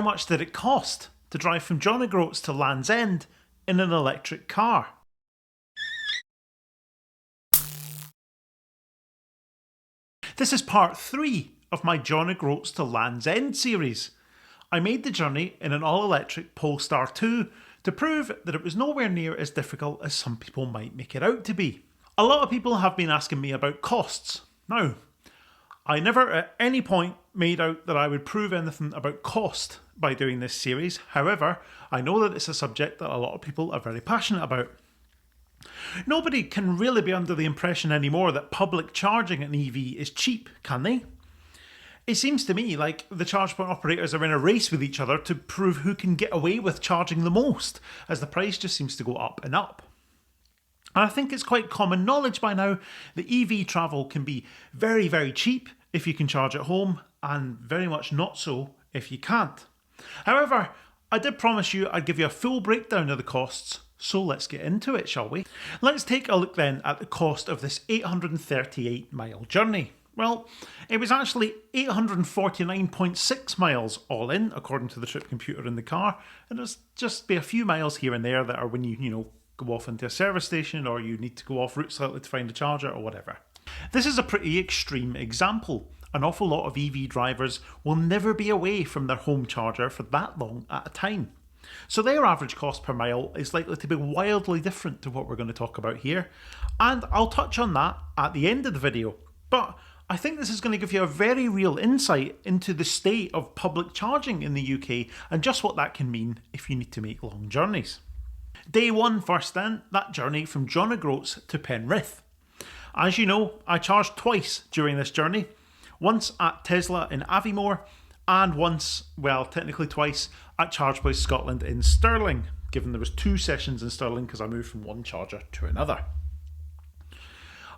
How much did it cost to drive from John O'Groats to Land's End in an electric car? This is part 3 of my John O'Groats to Land's End series. I made the journey in an all-electric Polestar 2 to prove that it was nowhere near as difficult as some people might make it out to be. A lot of people have been asking me about costs. Now, I never at any point made out that I would prove anything about cost by doing this series. However, I know that it's a subject that a lot of people are very passionate about. Nobody can really be under the impression anymore that public charging an EV is cheap, can they? It seems to me like the charge point operators are in a race with each other to prove who can get away with charging the most, as the price just seems to go up and up. And I think it's quite common knowledge by now that EV travel can be very, very cheap if you can charge at home, and very much not so if you can't. However, I did promise you I'd give you a full breakdown of the costs, so let's get into it, shall we? Let's take a look then at the cost of this 838-mile journey. Well, it was actually 849.6 miles all in, according to the trip computer in the car, and there's just be a few miles here and there that are when you go off into a service station, or you need to go off route slightly to find a charger or whatever. This is a pretty extreme example. An awful lot of EV drivers will never be away from their home charger for that long at a time. So their average cost per mile is likely to be wildly different to what we're going to talk about here, and I'll touch on that at the end of the video. But I think this is going to give you a very real insight into the state of public charging in the UK and just what that can mean if you need to make long journeys. Day 1 first then, that journey from John O'Groats to Penrith. As you know, I charged twice during this journey, once at Tesla in Aviemore and once, well technically twice, at Charge Place Scotland in Stirling, given there was 2 sessions in Stirling because I moved from one charger to another.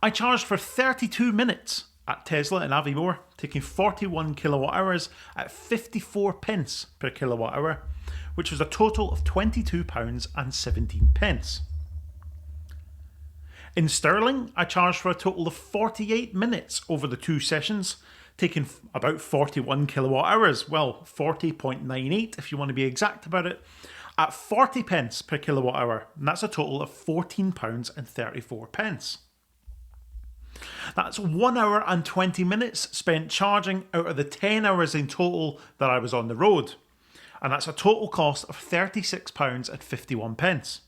I charged for 32 minutes at Tesla in Aviemore, taking 41 kilowatt hours at 54 pence per kilowatt hour, which was a total of £22.17. In Stirling, I charged for a total of 48 minutes over the 2 sessions, taking about 41 kilowatt hours, well 40.98 if you want to be exact about it, at 40 pence per kilowatt hour, and that's a total of £14.34. That's 1 hour and 20 minutes spent charging out of the 10 hours in total that I was on the road. And that's a total cost of £36.51.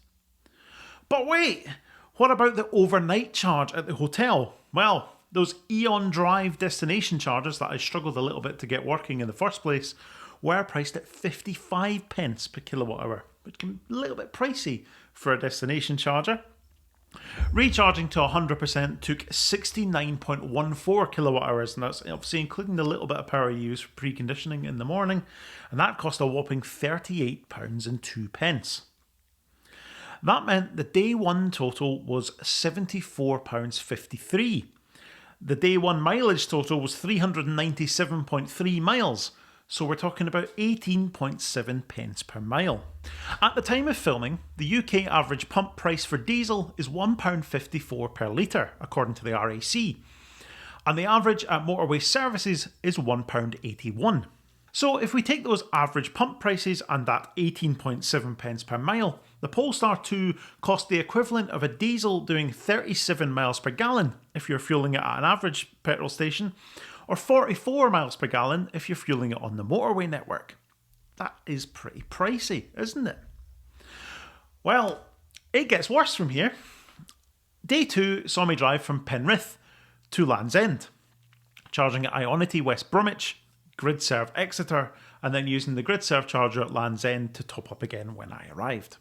But wait, what about the overnight charge at the hotel? Well, those Eon Drive destination charges that I struggled a little bit to get working in the first place were priced at 55 pence per kilowatt hour, which can be a little bit pricey for a destination charger. Recharging to 100% took 69.14 kilowatt hours, and that's obviously including the little bit of power you use for preconditioning in the morning, and that cost a whopping £38.02. That meant the day 1 total was £74.53. The day 1 mileage total was 397.3 miles, so we're talking about 18.7 pence per mile. At the time of filming, the UK average pump price for diesel is £1.54 per litre, according to the RAC, and the average at motorway services is £1.81. So if we take those average pump prices and that 18.7 pence per mile, the Polestar 2 cost the equivalent of a diesel doing 37 miles per gallon if you're fueling it at an average petrol station, or 44 miles per gallon if you're fueling it on the motorway network. That is pretty pricey, isn't it? Well, it gets worse from here. Day 2 saw me drive from Penrith to Land's End, charging at Ionity West Bromwich, GridServe Exeter, and then using the GridServe charger at Land's End to top up again when I arrived.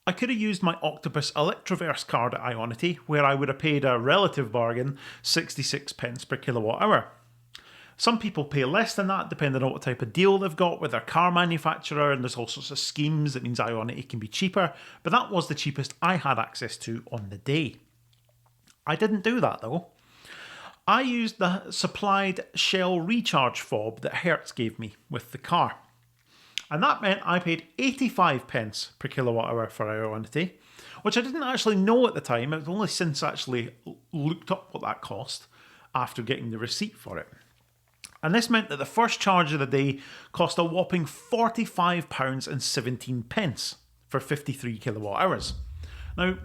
I could have used my Octopus Electroverse card at Ionity, where I would have paid a relative bargain, 66 pence per kilowatt hour. Some people pay less than that depending on what type of deal they've got with their car manufacturer, and there's all sorts of schemes that means Ionity can be cheaper, but that was the cheapest I had access to on the day. I didn't do that though. I used the supplied Shell recharge fob that Hertz gave me with the car. And that meant I paid 85 pence per kilowatt hour for Ionity, which I didn't actually know at the time. I've only since actually looked up what that cost after getting the receipt for it. And this meant that the first charge of the day cost a whopping £45.17 for 53 kilowatt hours. Now,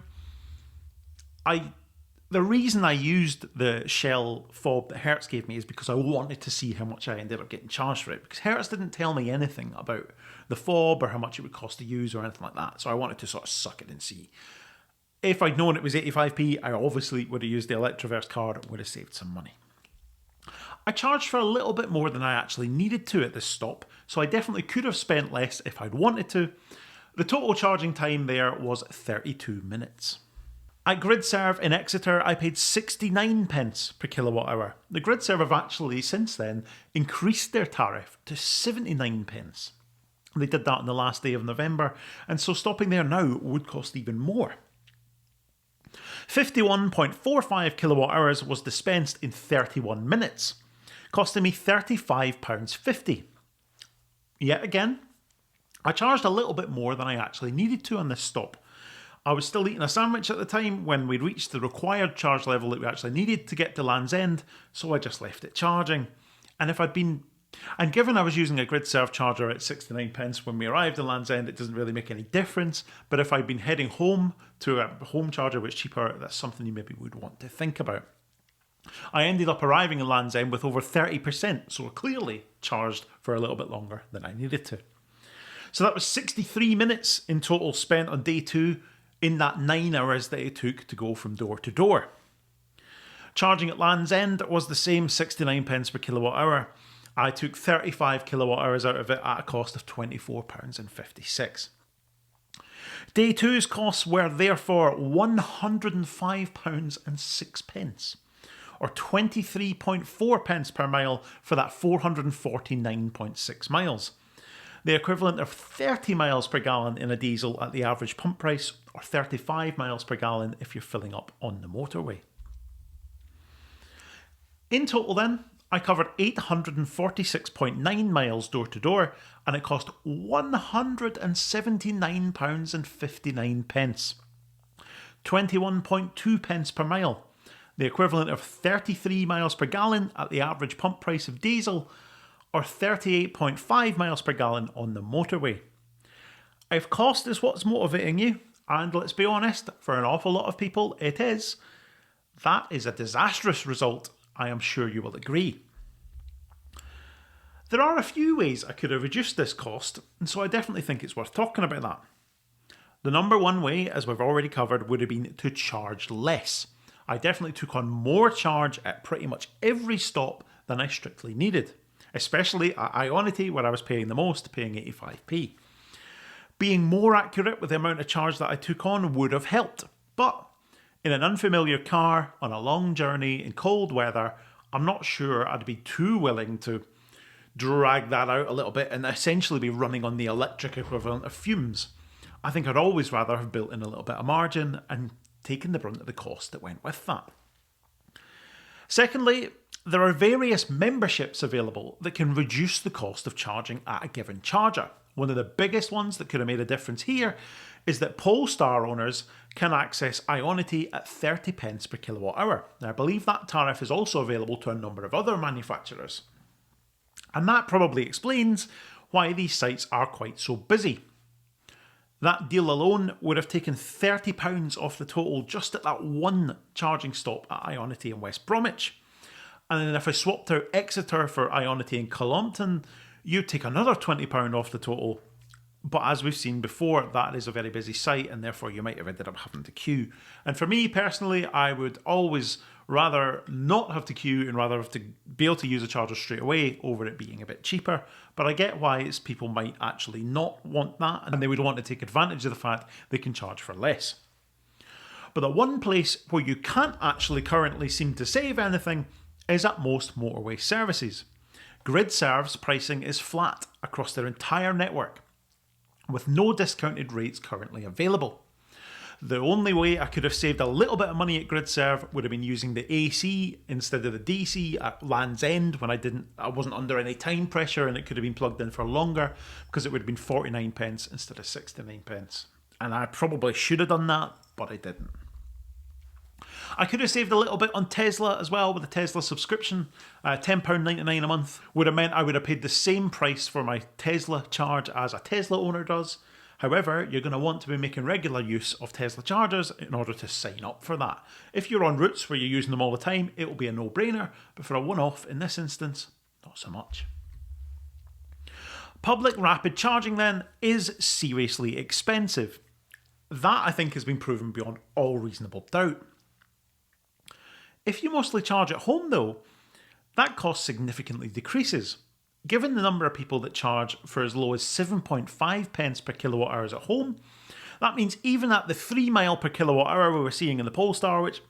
the reason I used the Shell fob that Hertz gave me is because I wanted to see how much I ended up getting charged for it. Because Hertz didn't tell me anything about the fob or how much it would cost to use or anything like that. So I wanted to sort of suck it and see. If I'd known it was 85p, I obviously would have used the Electroverse card and would have saved some money. I charged for a little bit more than I actually needed to at this stop, so I definitely could have spent less if I'd wanted to. The total charging time there was 32 minutes. At GridServe in Exeter, I paid 69 pence per kilowatt hour. The GridServe have actually, since then, increased their tariff to 79 pence. They did that on the last day of November, and so stopping there now would cost even more. 51.45 kilowatt hours was dispensed in 31 minutes, costing me £35.50. Yet again, I charged a little bit more than I actually needed to on this stop. I was still eating a sandwich at the time when we reached the required charge level that we actually needed to get to Land's End, so I just left it charging. And given I was using a GridServe charger at 69 pence when we arrived in Land's End, it doesn't really make any difference. But if I'd been heading home to a home charger which is cheaper, that's something you maybe would want to think about. I ended up arriving in Land's End with over 30%, so clearly charged for a little bit longer than I needed to. So that was 63 minutes in total spent on day 2 in that 9 hours that it took to go from door to door. Charging at Land's End was the same 69 pence per kilowatt hour. I took 35 kilowatt hours out of it at a cost of £24.56. Day 2's costs were therefore £105.06, or 23.4 pence per mile for that 449.6 miles. The equivalent of 30 miles per gallon in a diesel at the average pump price, or 35 miles per gallon if you're filling up on the motorway. In total then, I covered 846.9 miles door to door, and it cost £179.59, 21.2 pence per mile, the equivalent of 33 miles per gallon at the average pump price of diesel, or 38.5 miles per gallon on the motorway. If cost is what's motivating you, and let's be honest, for an awful lot of people it is, that is a disastrous result, I am sure you will agree. There are a few ways I could have reduced this cost, and so I definitely think it's worth talking about that. The number one way, as we've already covered, would have been to charge less. I definitely took on more charge at pretty much every stop than I strictly needed, especially at Ionity where I was paying the most, paying 85p. Being more accurate with the amount of charge that I took on would have helped, but in an unfamiliar car, on a long journey, in cold weather, I'm not sure I'd be too willing to drag that out a little bit and essentially be running on the electric equivalent of fumes. I think I'd always rather have built in a little bit of margin and taken the brunt of the cost that went with that. Secondly, there are various memberships available that can reduce the cost of charging at a given charger. One of the biggest ones that could have made a difference here is that Polestar owners can access Ionity at 30 pence per kilowatt hour. Now, I believe that tariff is also available to a number of other manufacturers. And that probably explains why these sites are quite so busy. That deal alone would have taken £30 off the total just at that one charging stop at Ionity in West Bromwich. And then if I swapped out Exeter for Ionity in Cullompton, you'd take another £20 off the total. But as we've seen before, that is a very busy site and therefore you might have ended up having to queue. And for me personally, I would always rather not have to queue and rather have to be able to use a charger straight away over it being a bit cheaper. But I get why people might actually not want that and they would want to take advantage of the fact they can charge for less. But the one place where you can't actually currently seem to save anything is at most motorway services. GridServe's pricing is flat across their entire network, with no discounted rates currently available. The only way I could have saved a little bit of money at GridServe would have been using the AC instead of the DC at Land's End when I wasn't under any time pressure and it could have been plugged in for longer, because it would have been 49 pence instead of 69 pence. And I probably should have done that, but I didn't. I could have saved a little bit on Tesla as well with a Tesla subscription. £10.99 a month would have meant I would have paid the same price for my Tesla charge as a Tesla owner does. However, you're going to want to be making regular use of Tesla chargers in order to sign up for that. If you're on routes where you're using them all the time, it will be a no-brainer, but for a one-off in this instance, not so much. Public rapid charging then is seriously expensive. That I think has been proven beyond all reasonable doubt. If you mostly charge at home though, that cost significantly decreases. Given the number of people that charge for as low as 7.5 pence per kilowatt hours at home, that means even at the 3 mile per kilowatt hour we were seeing in the Polestar, which,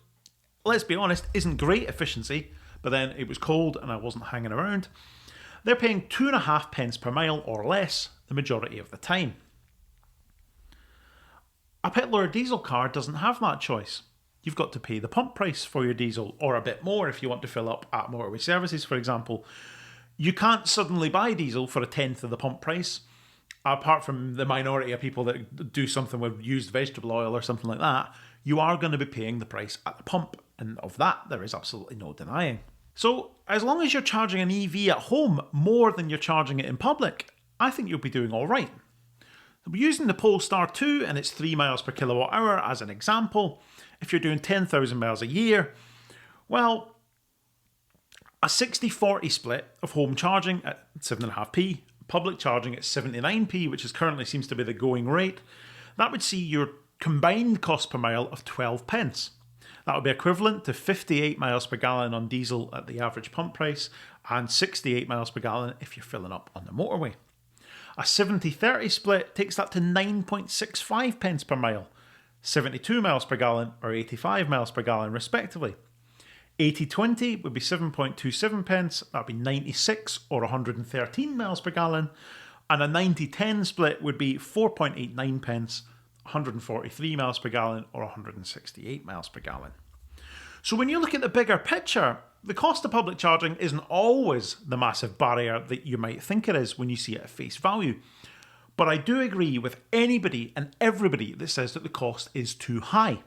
let's be honest, isn't great efficiency, but then it was cold and I wasn't hanging around, they're paying 2.5 pence per mile or less the majority of the time. A petrol or diesel car doesn't have that choice. You've got to pay the pump price for your diesel, or a bit more if you want to fill up at motorway services, for example. You can't suddenly buy diesel for a tenth of the pump price, apart from the minority of people that do something with used vegetable oil or something like that. You are going to be paying the price at the pump, and of that there is absolutely no denying. So as long as you're charging an EV at home more than you're charging it in public, I think you'll be doing all right. We're using the Polestar 2 and its 3 miles per kilowatt hour as an example. If you're doing 10,000 miles a year, well, a 60-40 split of home charging at 7.5p, public charging at 79p, which is currently seems to be the going rate, that would see your combined cost per mile of 12 pence. That would be equivalent to 58 miles per gallon on diesel at the average pump price and 68 miles per gallon if you're filling up on the motorway. A 70-30 split takes that to 9.65 pence per mile, 72 miles per gallon or 85 miles per gallon respectively. 80-20 would be 7.27 pence, that would be 96 or 113 miles per gallon, and a 90-10 split would be 4.89 pence, 143 miles per gallon or 168 miles per gallon. So when you look at the bigger picture, the cost of public charging isn't always the massive barrier that you might think it is when you see it at face value. But I do agree with anybody and everybody that says that the cost is too high.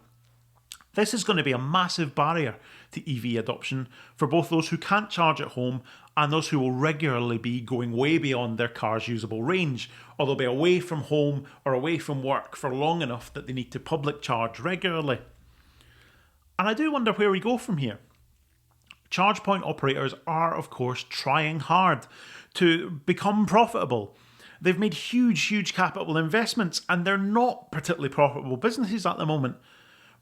This is going to be a massive barrier to EV adoption for both those who can't charge at home and those who will regularly be going way beyond their car's usable range, or they'll be away from home or away from work for long enough that they need to public charge regularly. And I do wonder where we go from here. Charge point operators are, of course, trying hard to become profitable. They've made huge capital investments and they're not particularly profitable businesses at the moment.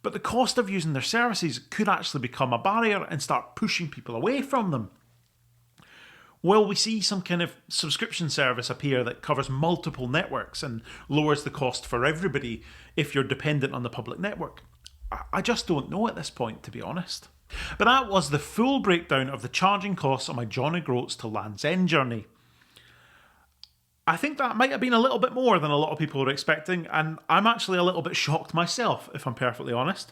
But the cost of using their services could actually become a barrier and start pushing people away from them. Will we see some kind of subscription service appear that covers multiple networks and lowers the cost for everybody if you're dependent on the public network? I just don't know at this point, to be honest. But that was the full breakdown of the charging costs on my John O'Groats to Land's End journey. I think that might have been a little bit more than a lot of people were expecting, and I'm actually a little bit shocked myself, if I'm perfectly honest.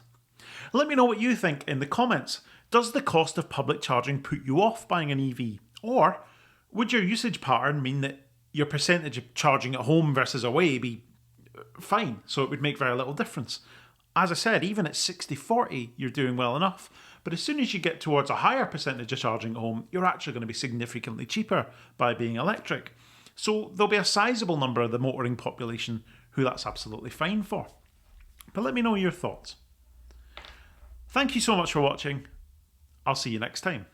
Let me know what you think in the comments. Does the cost of public charging put you off buying an EV? Or would your usage pattern mean that your percentage of charging at home versus away be fine, so it would make very little difference? As I said, even at 60-40, you're doing well enough. But as soon as you get towards a higher percentage of charging at home, you're actually going to be significantly cheaper by being electric. So there'll be a sizable number of the motoring population who that's absolutely fine for. But let me know your thoughts. Thank you so much for watching. I'll see you next time.